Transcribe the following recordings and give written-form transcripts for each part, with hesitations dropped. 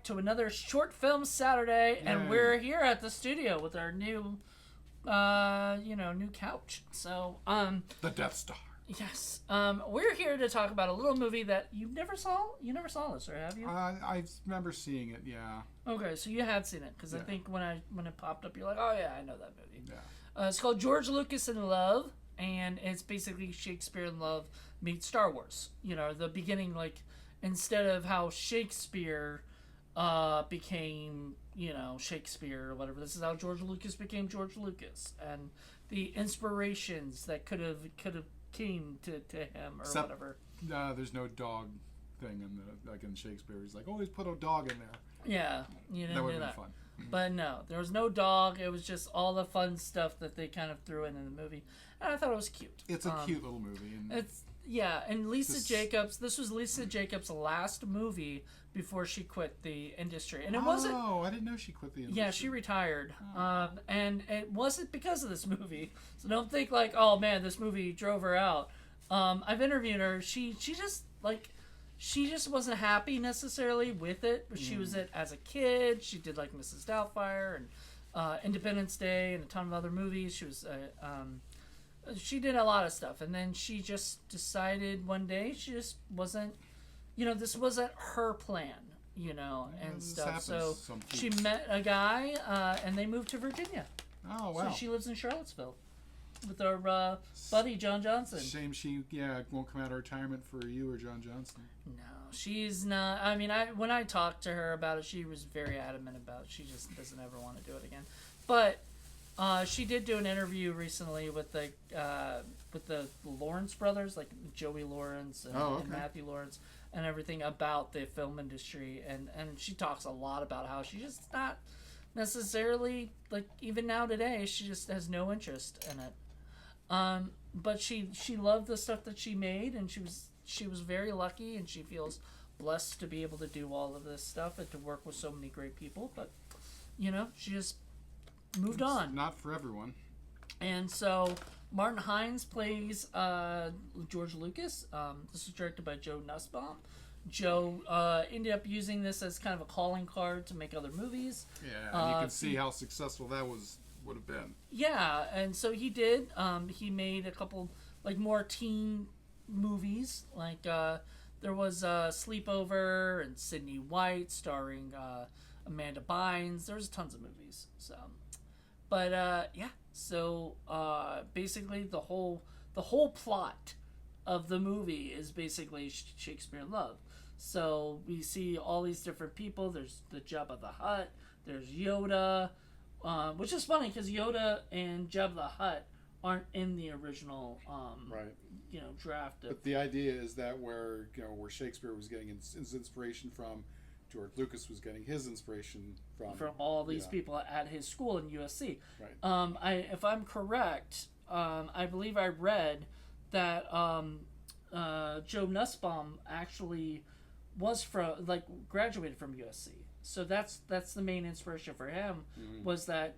to another Short Film Saturday, and we're here at the studio with our new, new couch. So, the Death Star. Yes, we're here to talk about a little movie that you never saw. You never saw this, or have you? I remember seeing it. Yeah. Okay, so you had seen it because I think when it popped up, you're like, oh yeah, I know that movie. Yeah. It's called George Lucas in Love, and it's basically Shakespeare in Love meets Star Wars. You know, the beginning, like, instead of how Shakespeare became, Shakespeare or whatever, this is how George Lucas became George Lucas, and the inspirations that could have came to him or whatever. There's no dog thing in Shakespeare. He's like, always put a dog in there. Yeah, you didn't that would do have that. been fun. But no, there was no dog. It was just all the fun stuff that they kind of threw in the movie, and I thought it was cute. It's a cute little movie. And and Lisa Jacobs. This was Lisa Jacobs' last movie before she quit the industry, and it wasn't. Oh, I didn't know she quit the industry. Yeah, she retired, and it wasn't because of this movie. So don't think like, oh man, this movie drove her out. I've interviewed her. She just wasn't happy necessarily with it, but she was it as a kid. She did like Mrs. Doubtfire and Independence Day and a ton of other movies. She did a lot of stuff, and then she just decided one day she just wasn't, this wasn't her plan, and stuff. So she met a guy, and they moved to Virginia. Oh wow! So she lives in Charlottesville with our buddy John Johnson. Shame she won't come out of retirement for you or John Johnson. No, she's not. I mean, when I talked to her about it, she was very adamant about it. She just doesn't ever want to do it again. But she did do an interview recently with the Lawrence brothers, like Joey Lawrence and Matthew Lawrence, and everything about the film industry. And she talks a lot about how she's just not necessarily, like, even now today, she just has no interest in it. But she loved the stuff that she made, and she was very lucky, and she feels blessed to be able to do all of this stuff and to work with so many great people. But she just moved on. Not for everyone. And so Martin Hines plays George Lucas. This was directed by Joe Nussbaum. Joe ended up using this as kind of a calling card to make other movies. Yeah, and you can see how successful that would have been. Yeah, and so he did. He made a couple more teen movies. There was Sleepover and Sydney White starring Amanda Bynes. There's tons of movies. So, but so basically the whole plot of the movie is basically Shakespeare in Love. So we see all these different people. There's the Jabba the Hutt. There's Yoda, which is funny because Yoda and Jabba the Hutt aren't in the original draft. But the idea is that where Shakespeare was getting his inspiration from, George Lucas was getting his inspiration from all these people at his school in USC. Right. If I'm correct, I believe I read that Joe Nussbaum actually was graduated from USC. So that's the main inspiration for him, was that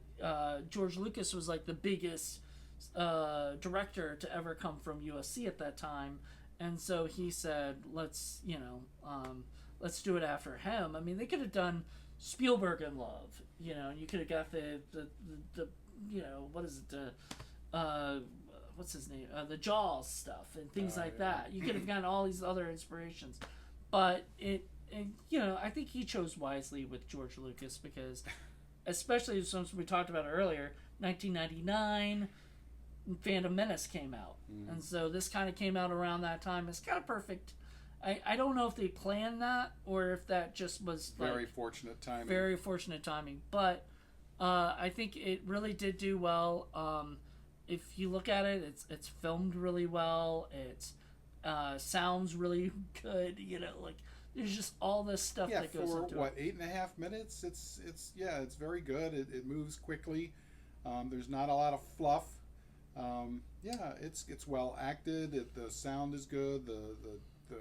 George Lucas was like the biggest director to ever come from USC at that time, and so he said, let's do it after him. I mean, they could have done Spielberg in Love, you could have got the what is it, what's his name, the Jaws stuff and things like that. You could have gotten all these other inspirations, but I think he chose wisely with George Lucas, because especially since we talked about it earlier, 1999 Phantom Menace came out, and so this kind of came out around that time. It's kind of perfect. I don't know if they planned that or if that just was very fortunate timing. Very fortunate timing, but I think it really did do well. If you look at it, it's filmed really well. It sounds really good. There's just all this stuff that goes into it. For 8.5 minutes, it's very good. It moves quickly. There's not a lot of fluff. It's well acted. The sound is good. The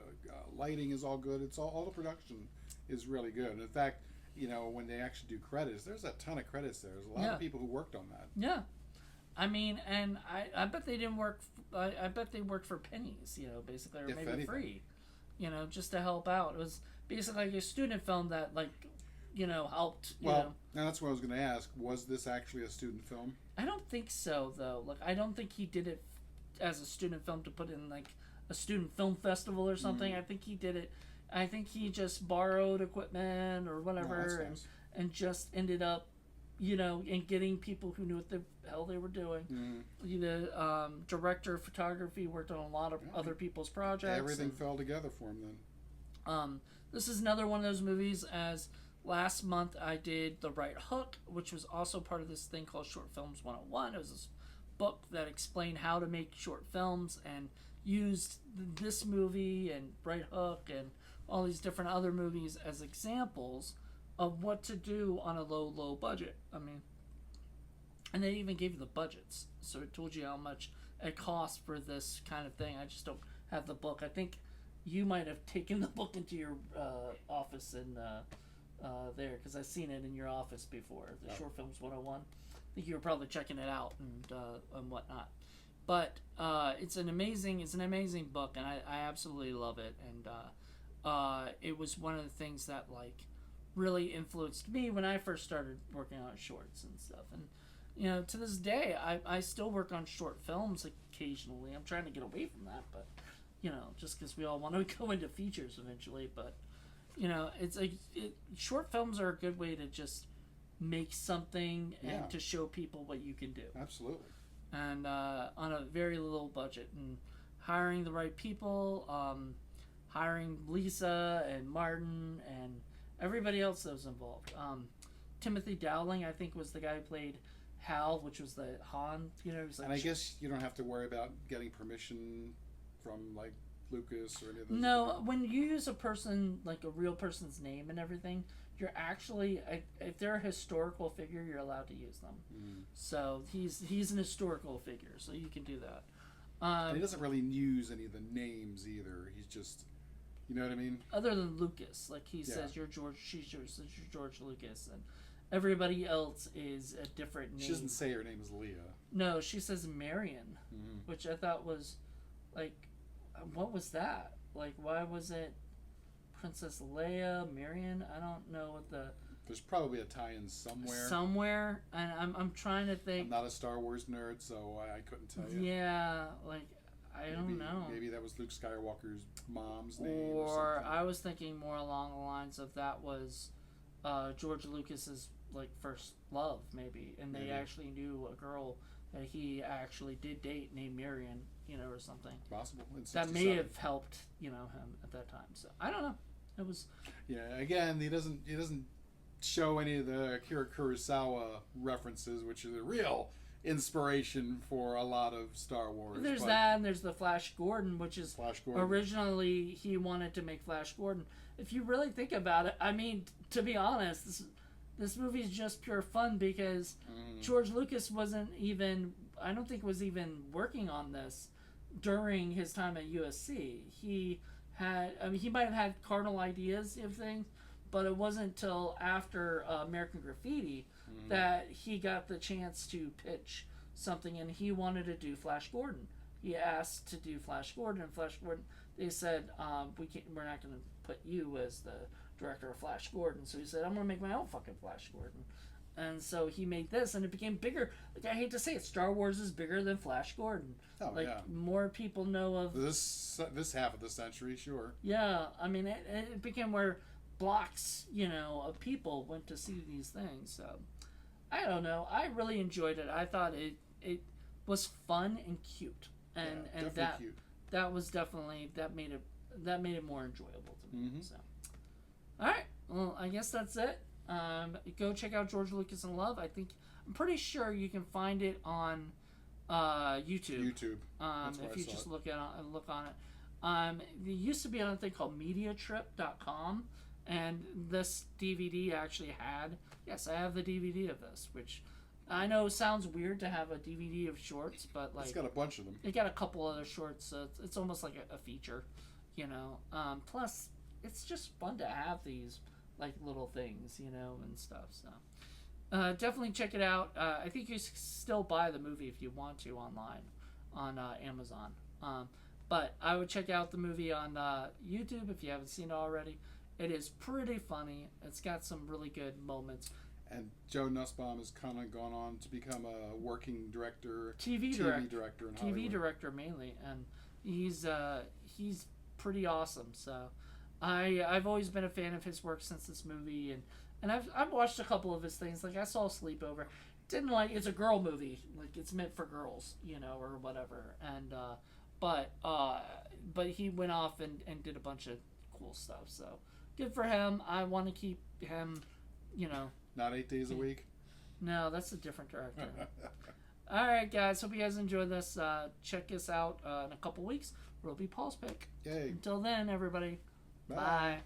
lighting is all good. It's all the production is really good. And in fact, when they actually do credits, there's a ton of credits there. There's a lot of people who worked on that. Yeah. I mean, and I bet they didn't work. I bet they worked for pennies, basically, or maybe free, just to help out. It was basically like a student film that helped. Well, and that's what I was going to ask. Was this actually a student film? I don't think so though. Like I don't think he did it as a student film to put in like a student film festival or something. I think he did it. I think he just borrowed equipment or whatever, Nice. and just ended up, and getting people who knew what the hell they were doing. The director of photography worked on a lot of other people's projects. Everything fell together for him then. This is another one of those movies. As last month I did The Right Hook, which was also part of this thing called Short Films 101. It was this book that explained how to make short films and used this movie and Right Hook and all these different other movies as examples of what to do on a low budget. I mean, and they even gave you the budgets, so it told you how much it cost for this kind of thing. I just don't have the book. I think you might have taken the book into your office and there, because I've seen it in your office before. The Short Films 101. I think you were probably checking it out and whatnot. But it's an amazing book, and I absolutely love it. And it was one of the things that like really influenced me when I first started working on shorts and stuff. And to this day, I still work on short films occasionally. I'm trying to get away from that, but just because we all want to go into features eventually. But it's short films are a good way to just make something and to show people what you can do. Absolutely. And on a very little budget, and hiring the right people, hiring Lisa and Martin and everybody else that was involved. Timothy Dowling, I think, was the guy who played Hal, which was the Han. And I guess you don't have to worry about getting permission from like Lucas or any of those. No, when you use a person, like a real person's name and everything, you're actually, if they're a historical figure, you're allowed to use them. So he's an historical figure, so you can do that. And he doesn't really use any of the names either. He's just, you know what I mean? Other than Lucas, like he says, you're George. She says you're George Lucas, and everybody else is a different name. She doesn't say her name is Leah. No, she says Marion, which I thought was like, what was that? Like, why was it Princess Leia, Marion? I don't know what the. There's probably a tie-in somewhere. Somewhere, and I'm trying to think. I'm not a Star Wars nerd, so I couldn't tell you. Yeah, like I don't know. Maybe that was Luke Skywalker's mom's name. Or I was thinking more along the lines of that was George Lucas's like first love, maybe, and they actually knew a girl that he actually did date named Marion, or something. Possible. That may have helped, him at that time. So I don't know. It was. Yeah. Again, he doesn't show any of the Akira Kurosawa references, which are the real inspiration for a lot of Star Wars. There's that, and there's the Flash Gordon, which is Flash Gordon. Originally he wanted to make Flash Gordon. If you really think about it, I mean, to be honest, this movie is just pure fun because George Lucas wasn't even, I don't think was even working on this during his time at USC. He might have had cardinal ideas of things, but it wasn't till after American Graffiti that he got the chance to pitch something, and he wanted to do Flash Gordon. He asked to do Flash Gordon, and Flash Gordon, they said, we're not going to put you as the director of Flash Gordon. So he said, I'm going to make my own fucking Flash Gordon. And so he made this, and it became bigger. Like, I hate to say it, Star Wars is bigger than Flash Gordon. Oh, more people know of this half of the century, sure. Yeah, I mean, it became where blocks, of people went to see these things. So I don't know. I really enjoyed it. I thought it was fun and cute, and cute. That was definitely that made it more enjoyable to me. So, all right. Well, I guess that's it. Go check out George Lucas in Love. I'm pretty sure you can find it on YouTube. If you just look on it. There used to be on a thing called MediaTrip.com, and this DVD actually had. Yes, I have the DVD of this, which I know sounds weird to have a DVD of shorts, but like it's got a bunch of them. It got a couple other shorts, so it's almost like a feature, Plus, it's just fun to have these like little things, and stuff. So definitely check it out. I think you still buy the movie if you want to online on Amazon. But I would check out the movie on YouTube if you haven't seen it already. It is pretty funny. It's got some really good moments. And Joe Nussbaum has kind of gone on to become a working director, TV director in TV Hollywood. director mainly, and he's pretty awesome. So I've always been a fan of his work since this movie, and I've watched a couple of his things. Like I saw Sleepover, didn't like. It's a girl movie, like it's meant for girls, or whatever. And but he went off and did a bunch of cool stuff. So good for him. I want to keep him, Not 8 days a week. No, that's a different director. All right, guys. Hope you guys enjoyed this. Check us out in a couple weeks. It'll be Paul's pick. Yay. Until then, everybody. Bye. Bye.